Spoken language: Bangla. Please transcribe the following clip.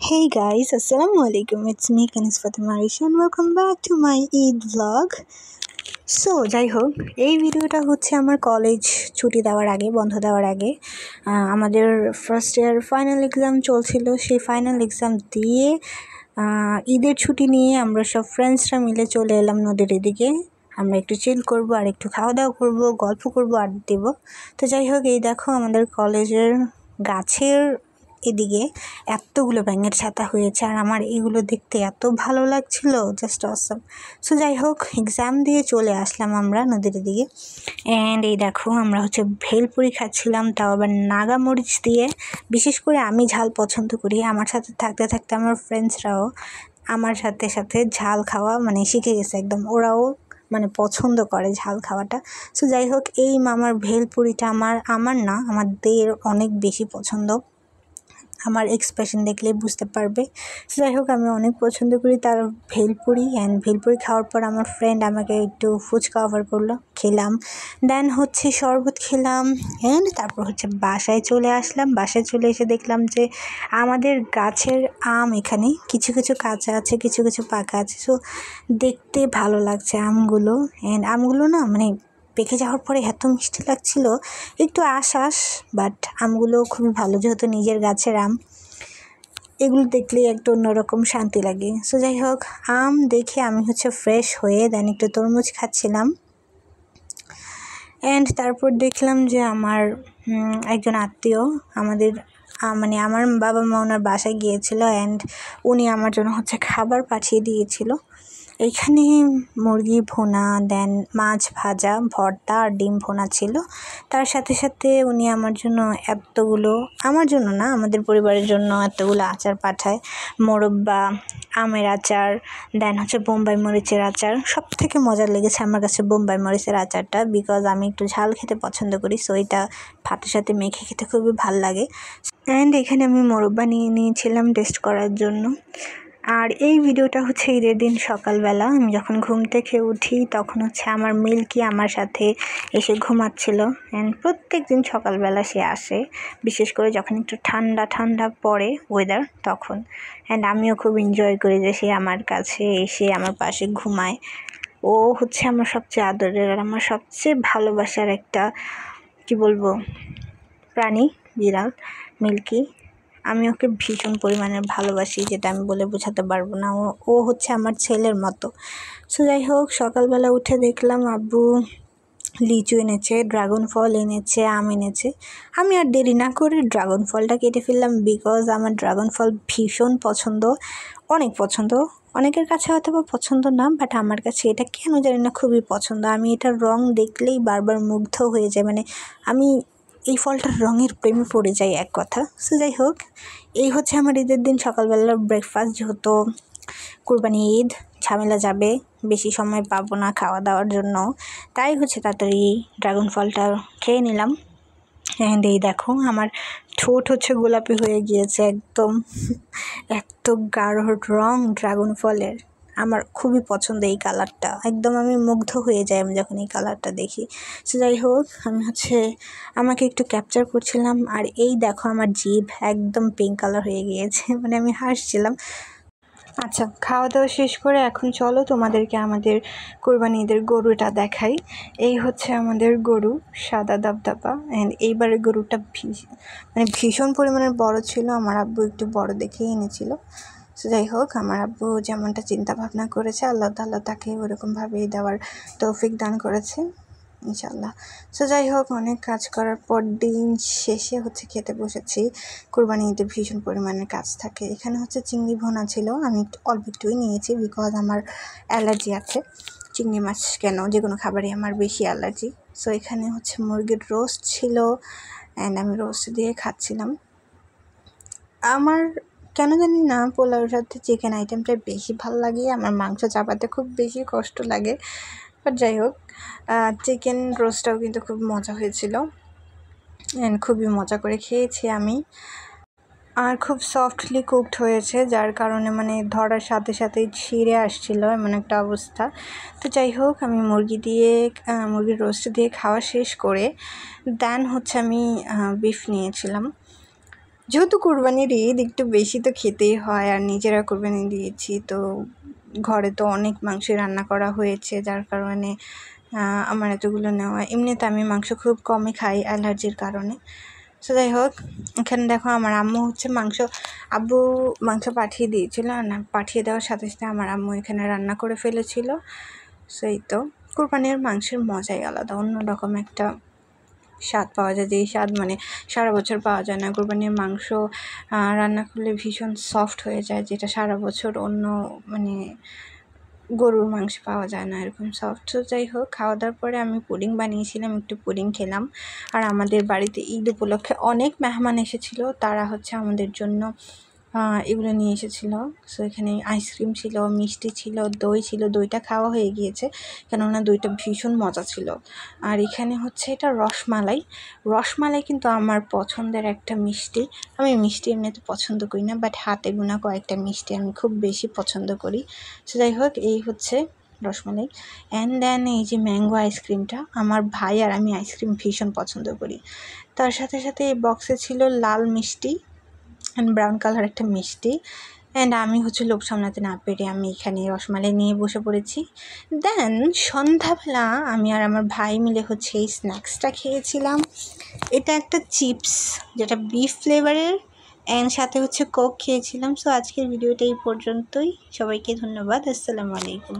Hey guys, Assalamu alaikum. It's me Kanis Fatima Arisha and welcome back to my Eid vlog. যাই হোক, এই ভিডিওটা হচ্ছে আমার কলেজ ছুটি দেওয়ার আগে, বন্ধ দেওয়ার আগে। আমাদের ফার্স্ট ইয়ার ফাইনাল এক্সাম চলছিল। সেই ফাইনাল এক্সাম দিয়ে ঈদের ছুটি নিয়ে আমরা সব ফ্রেন্ডসরা মিলে চলে এলাম নদীর এদিকে। আমরা একটু চিল করব আর একটু খাওয়া দাওয়া করব, গল্প করব, আড্ডা দেব। তো যাই হোক, এই দেখো আমাদের কলেজের গাছের এদিকে এতগুলো ব্যাঙের ছাতা হয়েছে আর আমার এগুলো দেখতে এত ভালো লাগছিল, জাস্ট অসম। যাই হোক, এক্সাম দিয়ে চলে আসলাম আমরা নদীর দিকে। অ্যান্ড এই দেখো আমরা হচ্ছে ভেলপুরি খাচ্ছিলাম, তাও আবার নাগা মরিচ দিয়ে। বিশেষ করে আমি ঝাল পছন্দ করি। আমার সাথে থাকতে থাকতে আমার ফ্রেন্ডসরাও আমার সাথে সাথে ঝাল খাওয়া শিখে গেছে একদম। ওরাও পছন্দ করে ঝাল খাওয়াটা। যাই হোক, এই মামার ভেলপুরিটা আমার না, আমাদের অনেক বেশি পছন্দ। আমার এক্সপ্রেশন দেখলেই বুঝতে পারবে। যাই হোক, আমি অনেক পছন্দ করি তার ভেলপুরি। ভেলপুরি খাওয়ার পর আমার ফ্রেন্ড আমাকে একটু ফুচকা অফার করলো, খেলাম। দেন হচ্ছে শরবত খেলাম। তারপর হচ্ছে বাসায় চলে আসলাম। বাসায় চলে এসে দেখলাম যে আমাদের গাছের আম এখানে কিছু কিছু কাঁচা আছে, কিছু কিছু পাকা আছে। দেখতে ভালো লাগছে আমগুলো। আমগুলো না পেকে যাওয়ার পরে এত মিষ্টি লাগছিল, একটু আশ বাট আমগুলো খুবই ভালো, যেহেতু নিজের গাছের আম। এগুলো দেখলেই একটা অন্যরকম শান্তি লাগে। যাই হোক, আম দেখে আমি হচ্ছে ফ্রেশ হয়ে দেন একটু তরমুজ খাচ্ছিলাম। তারপর দেখলাম যে আমার একজন আত্মীয় আমাদের আমার বাবা মা ওনার বাসায় গিয়েছিল। উনি আমার জন্য হচ্ছে খাবার পাঠিয়ে দিয়েছিল। এইখানে মুরগি ভুনা, দেন মাছ ভাজা, ভর্তা আর ডিম ভুনা ছিল। তার সাথে সাথে উনি আমার জন্য আমার জন্য না, আমাদের পরিবারের জন্য এতগুলো আচার পাঠায়। মোরব্বা, আমের আচার, দেন হচ্ছে বোম্বাই মরিচের আচার। সব থেকে মজার লেগেছে আমার কাছে বোম্বাই মরিচের আচারটা, বিকজ আমি একটু ঝাল খেতে পছন্দ করি। এটা ভাতের সাথে মেখে খেতে খুবই ভাল লাগে। এখানে আমি মোরব্বা নিয়েছিলাম টেস্ট করার জন্য। আর এই ভিডিওটা হচ্ছে ঈদের দিন সকালবেলা আমি যখন ঘুম থেকে উঠি, তখন হচ্ছে আমার মিল্কি আমার সাথে এসে ঘুমাচ্ছিল। প্রত্যেক দিন সকালবেলা সে আসে, বিশেষ করে যখন একটু ঠান্ডা ঠান্ডা পড়ে ওয়েদার, তখন। আমিও খুব এনজয় করি যে সে আমার কাছে এসে আমার পাশে ঘুমায়। ও হচ্ছে আমার সবচেয়ে আদরের আর আমার সবচেয়ে ভালোবাসার একটা প্রাণী, বিড়াল মিল্কি। আমি ওকে ভীষণ পরিমাণে ভালোবাসি, যেটা আমি বলে বোঝাতে পারবো না। ও হচ্ছে আমার ছেলের মতো। যাই হোক, সকালবেলা উঠে দেখলাম আব্বু লিচু এনেছে, ড্রাগন ফল এনেছে, আম এনেছে। আমি আর দেরি না করে ড্রাগন ফলটা কেটে ফেললাম, বিকজ আমার ড্রাগন ফল ভীষণ পছন্দ, অনেক পছন্দ। অনেকের কাছে হয়তো বা পছন্দ না, বাট আমার কাছে এটা কেন জানি না খুবই পছন্দ। আমি এটার রং দেখলেই বারবার মুগ্ধ হয়ে যাই, আমি এই ফলটার রঙের প্রেমে পড়ে যাই এক কথা। যাই হোক, এই হচ্ছে আমার ঈদের দিন সকালবেলার ব্রেকফাস্ট। যেহেতু কুরবানি ঈদ, ঝামেলা যাবে, বেশি সময় পাবো না খাওয়া দাওয়ার জন্য, তাই হচ্ছে তাড়াতাড়ি ড্রাগন ফলটা খেয়ে নিলাম। এই দেখো আমার ঠোঁট হচ্ছে গোলাপি হয়ে গিয়েছে একদম। এত গাঢ় রং ড্রাগন ফলের, আমার খুবই পছন্দ এই কালারটা। একদম আমি মুগ্ধ হয়ে যাই আমি যখন এই কালারটা দেখি। যাই হোক, আমি আমাকে একটু ক্যাপচার করছিলাম। আর এই দেখো আমার জিভ একদম পিঙ্ক কালার হয়ে গিয়েছে, আমি হাসছিলাম। আচ্ছা, খাওয়া দাওয়া শেষ করে এখন চলো তোমাদেরকে আমাদের কোরবানি ঈদের গরুটা দেখাই। এই হচ্ছে আমাদের গরু, সাদা দাবদাবা। এইবারের গরুটা ভীষণ পরিমাণের বড় ছিল। আমার আব্বু একটু বড় দেখেই এনেছিল। যাই হোক, আমার আব্বু যেমনটা চিন্তা ভাবনা করেছে, আল্লাহ তাআলা তাকে ওরকমভাবেই দেওয়ার তৌফিক দান করেছে ইনশাল্লাহ। যাই হোক, অনেক কাজ করার পর দিন শেষে হচ্ছে খেতে বসেছি। কোরবানি ঈদে ভীষণ পরিমাণের কাজ থাকে। এখানে হচ্ছে চিংড়ি ভুনা ছিল, আমি অল্প একটুই নিয়েছি, বিকজ আমার অ্যালার্জি আছে। চিংড়ি মাছ কেন, যে কোনো খাবারই আমার বেশি অ্যালার্জি। এখানে হচ্ছে মুরগির রোস্ট ছিল, আমি রোস্ট দিয়ে খাচ্ছিলাম। আমার কেন জানি না পোলাওর সাথে চিকেন আইটেমটা বেশি ভালো লাগে। আমার মাংস চাপাতে খুব বেশি কষ্ট লাগে, বাট যাই হোক, চিকেন রোস্টটাও কিন্তু খুব মজা হয়েছিল। খুবই মজা করে খেয়েছি আমি। আর খুব সফটলি কুকড হয়েছে, যার কারণে ধরার সাথে সাথেই ছিঁড়ে আসছিল, এমন একটা অবস্থা। যাই হোক, আমি মুরগির রোস্ট দিয়ে খাওয়া শেষ করে দেন হচ্ছে আমি বিফ নিয়েছিলাম। যেহেতু কুরবানির ঈদ একটু বেশি তো খেতেই হয়, আর নিজেরা কুরবানি দিয়েছি তো ঘরে তো অনেক মাংস রান্না করা হয়েছে, যার কারণে আমার এতগুলো নেওয়া। এমনিতে আমি মাংস খুব কমই খাই অ্যালার্জির কারণে। সো যাই হোক, এখানে দেখো আমার আম্মু হচ্ছে আব্বু মাংস পাঠিয়ে দিয়েছিল, না পাঠিয়ে দেওয়ার সাথে সাথে আমার আম্মু এখানে রান্না করে ফেলেছিল। সেই তো কুরবানির মাংসের মজাই আলাদা, অন্যরকম একটা স্বাদ পাওয়া যায়, যেই স্বাদ মানে সারা বছর পাওয়া যায় না। কুরবানির মাংস রান্না করলে ভীষণ সফট হয়ে যায়, যেটা সারা বছর অন্য মানে গরুর মাংস পাওয়া যায় না এরকম সফট। তো যাই হোক, খাওয়া দাওয়ার পরে আমি পুডিং বানিয়েছিলাম, একটু পুডিং খেলাম। আর আমাদের বাড়িতে ঈদ উপলক্ষে অনেক মেহমান এসেছিল, তারা হচ্ছে আমাদের জন্য এগুলো নিয়ে এসেছিলো। সো এখানে আইসক্রিম ছিল, মিষ্টি ছিল, দই ছিল। দইটা খাওয়া হয়ে গিয়েছে, কেননা দইটা ভীষণ মজা ছিল। আর এখানে হচ্ছে এটা রসমালাই কিন্তু আমার পছন্দের একটা মিষ্টি। আমি মিষ্টি এমনিতে পছন্দ করি না, বাট হাতে গোনা কয়েকটা মিষ্টি আমি খুব বেশি পছন্দ করি। সো যাই হোক, এই হচ্ছে রসমালাই। অ্যান্ড দেন এই যে ম্যাঙ্গো আইসক্রিমটা, আমার ভাই আর আমি আইসক্রিম ভীষণ পছন্দ করি। তার সাথে সাথে এই বক্সে ছিল লাল মিষ্টি অ্যান্ড ব্রাউন কালার একটা মিষ্টি। অ্যান্ড আমি হচ্ছে লোভ সামলাতে না পেরে আমি এখানে রসমালাই নিয়ে বসে পড়েছি। দেন সন্ধ্যাবেলা আমি আর আমার ভাই মিলে হচ্ছে এই স্ন্যাক্সটা খেয়েছিলাম। এটা একটা চিপস, যেটা বিফ ফ্লেভারের, অ্যান্ড সাথে হচ্ছে কোক খেয়েছিলাম। সো আজকের ভিডিওটা এই পর্যন্তই। সবাইকে ধন্যবাদ। আসসালামু আলাইকুম।